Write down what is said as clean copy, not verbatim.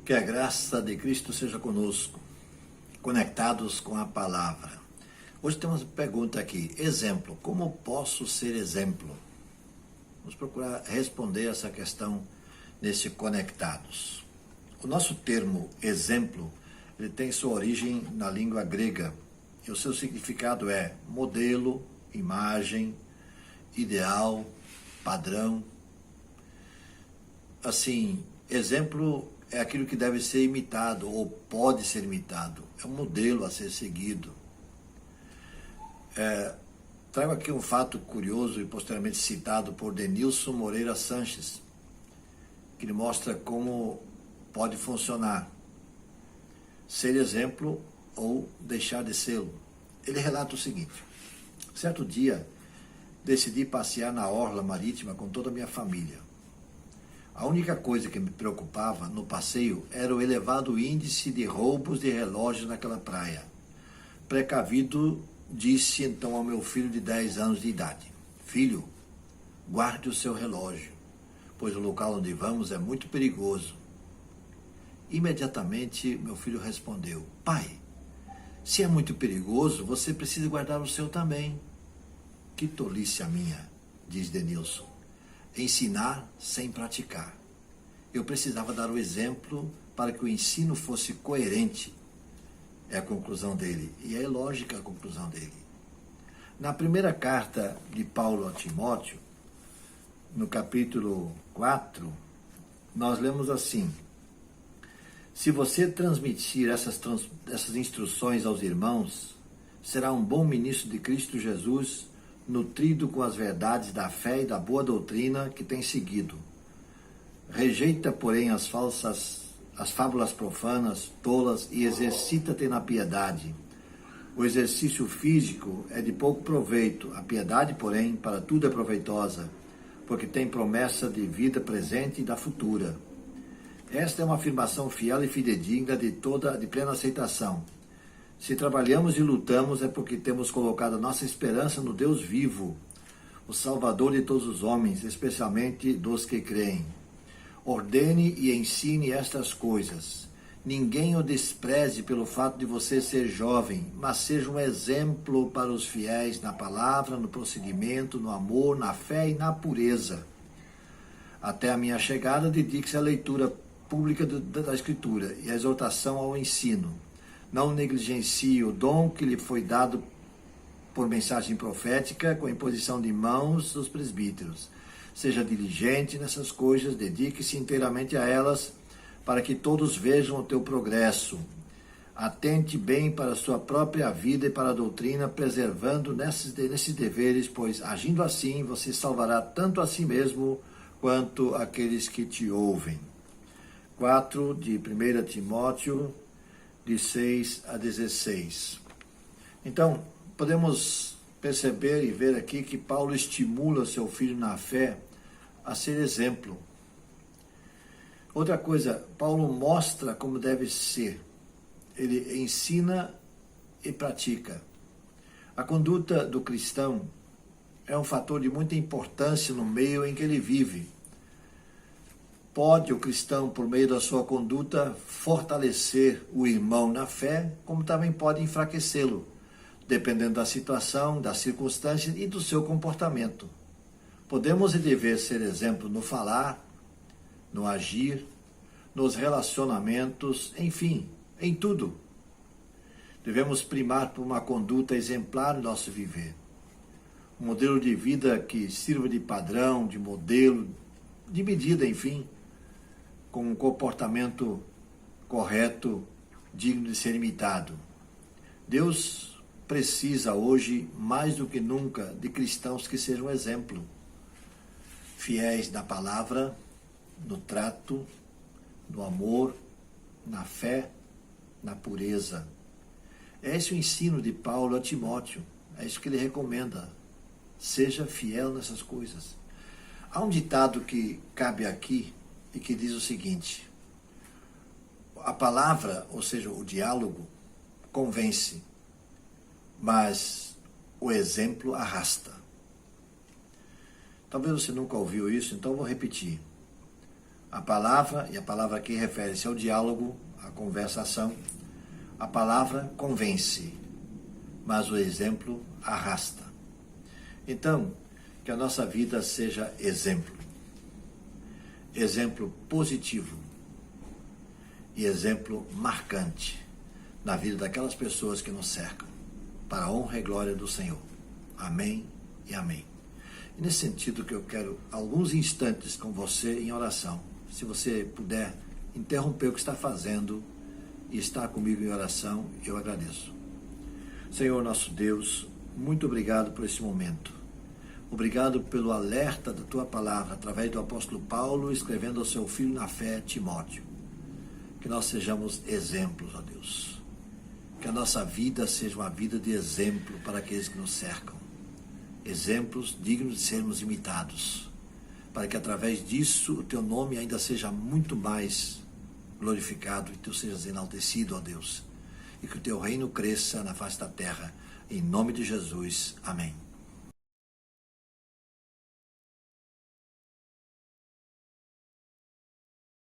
Que a graça de Cristo seja conosco, conectados com a palavra. Hoje temos uma pergunta aqui, exemplo, como posso ser exemplo? Vamos procurar responder essa questão nesse conectados. O nosso termo exemplo, ele tem sua origem na língua grega, e o seu significado é modelo, imagem, ideal, padrão. Assim, exemplo é aquilo que deve ser imitado ou pode ser imitado. É um modelo a ser seguido. Trago aqui um fato curioso e posteriormente citado por Denilson Moreira Sanches, que ele mostra como pode funcionar ser exemplo ou deixar de sê-lo. Ele relata o seguinte: certo dia, decidi passear na orla marítima com toda a minha família. A única coisa que me preocupava no passeio era o elevado índice de roubos de relógios naquela praia. Precavido, disse então ao meu filho de 10 anos de idade: Filho, guarde o seu relógio, pois o local onde vamos é muito perigoso. Imediatamente, meu filho respondeu: Pai, se é muito perigoso, você precisa guardar o seu também. Que tolice a minha, diz Denilson. Ensinar sem praticar. Eu precisava dar o exemplo para que o ensino fosse coerente. É a conclusão dele, e é lógica a conclusão dele. Na primeira carta de Paulo a Timóteo, no capítulo 4, nós lemos assim: se você transmitir essas instruções aos irmãos, será um bom ministro de Cristo Jesus, nutrido com as verdades da fé e da boa doutrina que tem seguido. Rejeita, porém, as fábulas profanas, tolas, e exercita-te na piedade. O exercício físico é de pouco proveito, a piedade, porém, para tudo é proveitosa, porque tem promessa de vida presente e da futura. Esta é uma afirmação fiel e fidedigna de plena aceitação. Se trabalhamos e lutamos é porque temos colocado a nossa esperança no Deus vivo, o Salvador de todos os homens, especialmente dos que creem. Ordene e ensine estas coisas. Ninguém o despreze pelo fato de você ser jovem, mas seja um exemplo para os fiéis na palavra, no procedimento, no amor, na fé e na pureza. Até a minha chegada, dedique-se à leitura pública da Escritura e à exortação ao ensino. Não negligencie o dom que lhe foi dado por mensagem profética com a imposição de mãos dos presbíteros. Seja diligente nessas coisas, dedique-se inteiramente a elas, para que todos vejam o teu progresso. Atente bem para a sua própria vida e para a doutrina, preservando nesses deveres, pois, agindo assim, você salvará tanto a si mesmo quanto aqueles que te ouvem. 4 de 1 Timóteo, de 6 a 16. Então, podemos perceber e ver aqui que Paulo estimula seu filho na fé a ser exemplo. Outra coisa, Paulo mostra como deve ser. Ele ensina e pratica. A conduta do cristão é um fator de muita importância no meio em que ele vive. Pode o cristão, por meio da sua conduta, fortalecer o irmão na fé, como também pode enfraquecê-lo, dependendo da situação, das circunstâncias e do seu comportamento. Podemos e devemos ser exemplo no falar, no agir, nos relacionamentos, enfim, em tudo. Devemos primar por uma conduta exemplar no nosso viver. Um modelo de vida que sirva de padrão, de modelo, de medida, enfim, com um comportamento correto, digno de ser imitado. Deus precisa hoje, mais do que nunca, de cristãos que sejam exemplo, fiéis na palavra, no trato, no amor, na fé, na pureza. É esse o ensino de Paulo a Timóteo, é isso que ele recomenda. Seja fiel nessas coisas. Há um ditado que cabe aqui e que diz o seguinte: a palavra, ou seja, o diálogo, convence, mas o exemplo arrasta. Talvez você nunca ouviu isso, então eu vou repetir. A palavra, e a palavra aqui refere-se ao diálogo, à conversação, a palavra convence, mas o exemplo arrasta. Então, que a nossa vida seja exemplo. Exemplo positivo e exemplo marcante na vida daquelas pessoas que nos cercam, para a honra e glória do Senhor. Amém e amém. E nesse sentido que eu quero alguns instantes com você em oração. Se você puder interromper o que está fazendo e estar comigo em oração, eu agradeço. Senhor nosso Deus, muito obrigado por esse momento. Obrigado pelo alerta da Tua palavra, através do apóstolo Paulo, escrevendo ao seu filho na fé, Timóteo. Que nós sejamos exemplos, ó Deus. Que a nossa vida seja uma vida de exemplo para aqueles que nos cercam. Exemplos dignos de sermos imitados. Para que através disso o Teu nome ainda seja muito mais glorificado e Tu sejas enaltecido, ó Deus. E que o Teu reino cresça na face da terra. Em nome de Jesus. Amém.